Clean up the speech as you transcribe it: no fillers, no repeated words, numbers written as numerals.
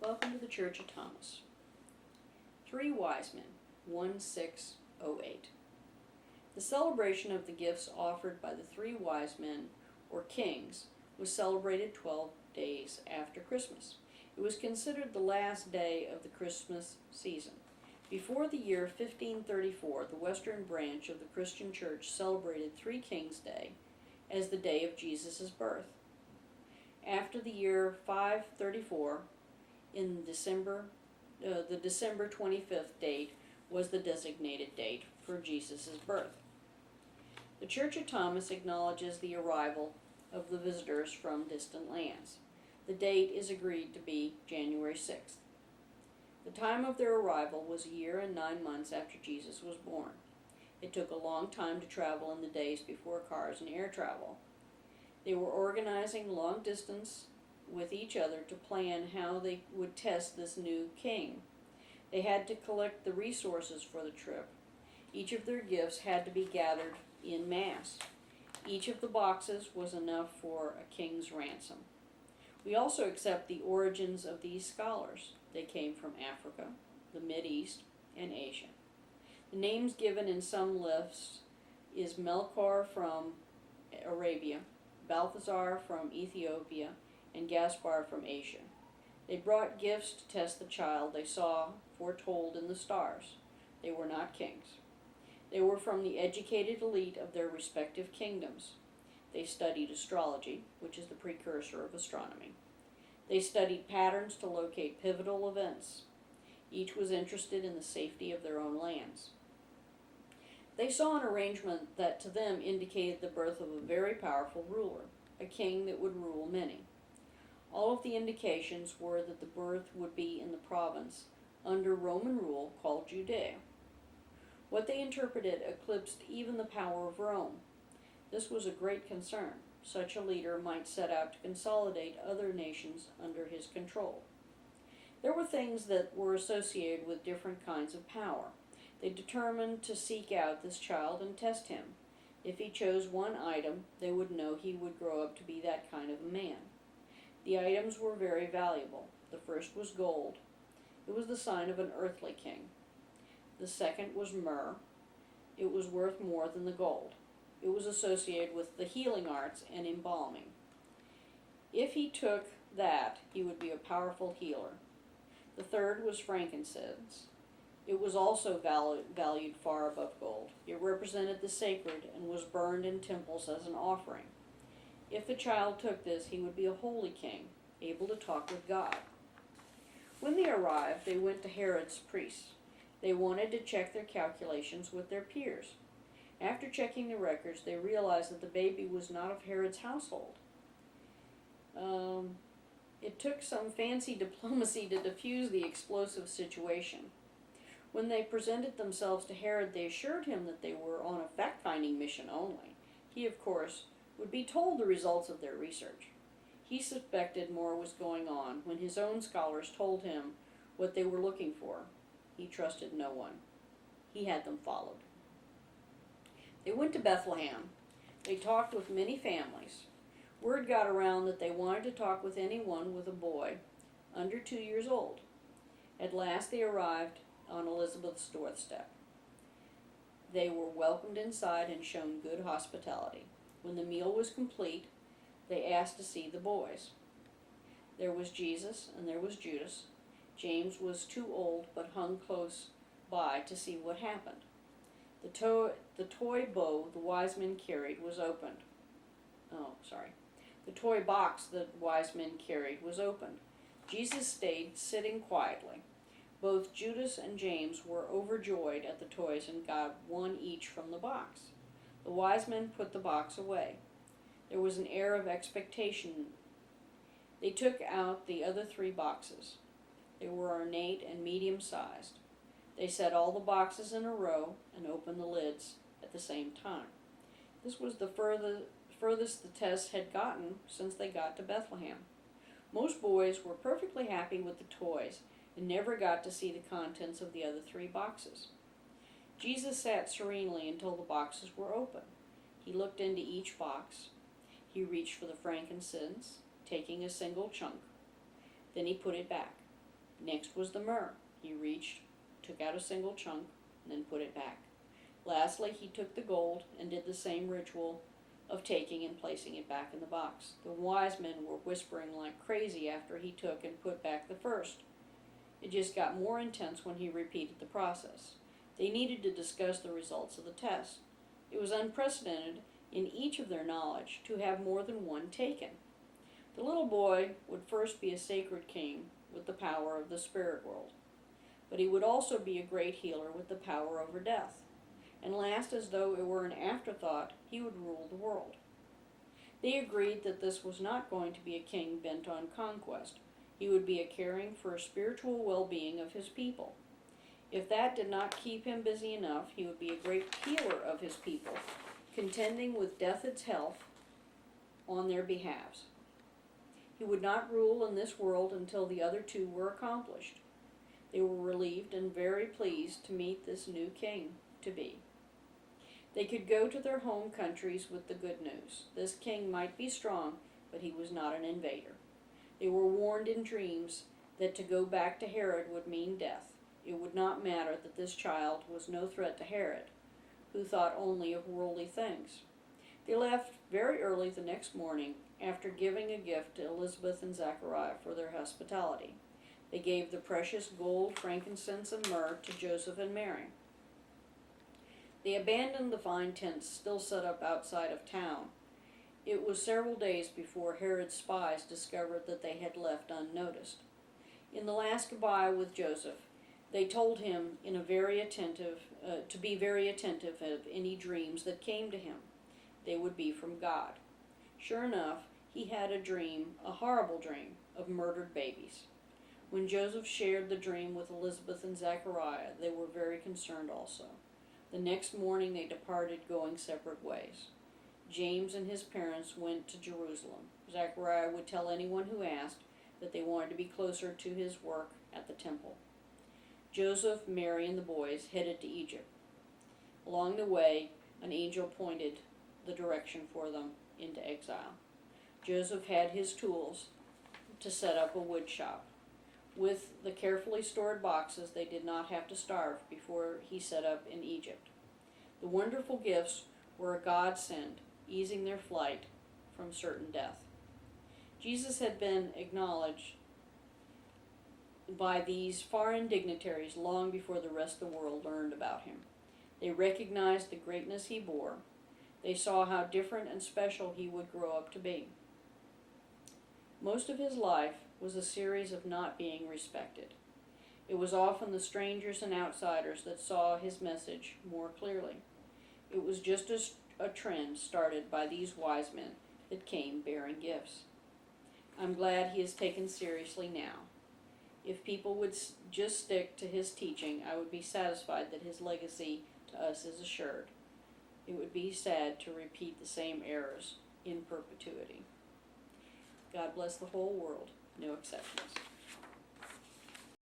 Welcome to the Church of Thomas. Three Wise Men, 1608. The celebration of the gifts offered by the three wise men, or kings, was celebrated 12 days after Christmas. It was considered the last day of the Christmas season. Before the year 1534, the western branch of the Christian Church celebrated Three Kings' Day as the day of Jesus' birth. After the year 534, in December, the December 25th date was the designated date for Jesus' birth. The Church of Thomas acknowledges the arrival of the visitors from distant lands. The date is agreed to be January 6th. The time of their arrival was a year and 9 months after Jesus was born. It took a long time to travel in the days before cars and air travel. They were organizing long distance with each other to plan how they would test this new king. They had to collect the resources for the trip. Each of their gifts had to be gathered in mass. Each of the boxes was enough for a king's ransom. We also accept the origins of these scholars. They came from Africa, the Mideast, and Asia. The names given in some lists is Melchior from Arabia, Balthazar from Ethiopia, and Gaspar from Asia. They brought gifts to test the child they saw foretold in the stars. They were not kings. They were from the educated elite of their respective kingdoms. They studied astrology, which is the precursor of astronomy. They studied patterns to locate pivotal events. Each was interested in the safety of their own lands. They saw an arrangement that to them indicated the birth of a very powerful ruler, a king that would rule many. All of the indications were that the birth would be in the province under Roman rule called Judea. What they interpreted eclipsed even the power of Rome. This was a great concern. Such a leader might set out to consolidate other nations under his control. There were things that were associated with different kinds of power. They determined to seek out this child and test him. If he chose one item, they would know he would grow up to be that kind of a man. The items were very valuable. The first was gold. It was the sign of an earthly king. The second was myrrh. It was worth more than the gold. It was associated with the healing arts and embalming. If he took that, he would be a powerful healer. The third was frankincense. It was also valued far above gold. It represented the sacred and was burned in temples as an offering. If the child took this, he would be a holy king, able to talk with God. When they arrived, they went to Herod's priests. They wanted to check their calculations with their peers. After checking the records, they realized that the baby was not of Herod's household. It took some fancy diplomacy to defuse the explosive situation. When they presented themselves to Herod, they assured him that they were on a fact-finding mission only. He, of course, would be told the results of their research. He suspected more was going on when his own scholars told him what they were looking for. He trusted no one. He had them followed. They went to Bethlehem. They talked with many families. Word got around that they wanted to talk with anyone with a boy under 2 years old. At last they arrived on Elizabeth's doorstep. They were welcomed inside and shown good hospitality. When the meal was complete, they asked to see the boys. There was Jesus and there was Judas. James was too old but hung close by to see what happened. The toy bow the wise men carried was opened. The toy box the wise men carried was opened. Jesus stayed sitting quietly. Both Judas and James were overjoyed at the toys and got one each from the box. The wise men put the box away. There was an air of expectation. They took out the other 3 boxes. They were ornate and medium-sized. They set all the boxes in a row and opened the lids at the same time. This was the furthest the test had gotten since they got to Bethlehem. Most boys were perfectly happy with the toys and never got to see the contents of the other 3 boxes. Jesus sat serenely until the boxes were open. He looked into each box. He reached for the frankincense, taking a single chunk. Then he put it back. Next was the myrrh. He reached, took out a single chunk, and then put it back. Lastly, he took the gold and did the same ritual of taking and placing it back in the box. The wise men were whispering like crazy after he took and put back the first. It just got more intense when he repeated the process. They needed to discuss the results of the test. It was unprecedented in each of their knowledge to have more than one taken. The little boy would first be a sacred king with the power of the spirit world, but he would also be a great healer with the power over death. And last, as though it were an afterthought, he would rule the world. They agreed that this was not going to be a king bent on conquest. He would be a caring for a spiritual well-being of his people. If that did not keep him busy enough, he would be a great healer of his people, contending with death itself on their behalves. He would not rule in this world until the other two were accomplished. They were relieved and very pleased to meet this new king-to-be. They could go to their home countries with the good news. This king might be strong, but he was not an invader. They were warned in dreams that to go back to Herod would mean death. It would not matter that this child was no threat to Herod, who thought only of worldly things. They left very early the next morning after giving a gift to Elizabeth and Zachariah for their hospitality. They gave the precious gold, frankincense, and myrrh to Joseph and Mary. They abandoned the fine tents still set up outside of town. It was several days before Herod's spies discovered that they had left unnoticed. In the last goodbye with Joseph, they told him to be very attentive of any dreams that came to him. They would be from God. Sure enough, he had a dream, a horrible dream, of murdered babies. When Joseph shared the dream with Elizabeth and Zachariah, they were very concerned also. The next morning they departed, going separate ways. James and his parents went to Jerusalem. Zachariah would tell anyone who asked that they wanted to be closer to his work at the temple. Joseph, Mary, and the boys headed to Egypt. Along the way, an angel pointed the direction for them into exile. Joseph had his tools to set up a wood shop. With the carefully stored boxes, they did not have to starve before he set up in Egypt. The wonderful gifts were a godsend, easing their flight from certain death. Jesus had been acknowledged by these foreign dignitaries long before the rest of the world learned about him. They recognized the greatness he bore. They saw how different and special he would grow up to be. Most of his life was a series of not being respected. It was often the strangers and outsiders that saw his message more clearly. It was just a trend started by these wise men that came bearing gifts. I'm glad he is taken seriously now. If people would just stick to his teaching, I would be satisfied that his legacy to us is assured. It would be sad to repeat the same errors in perpetuity. God bless the whole world, no exceptions.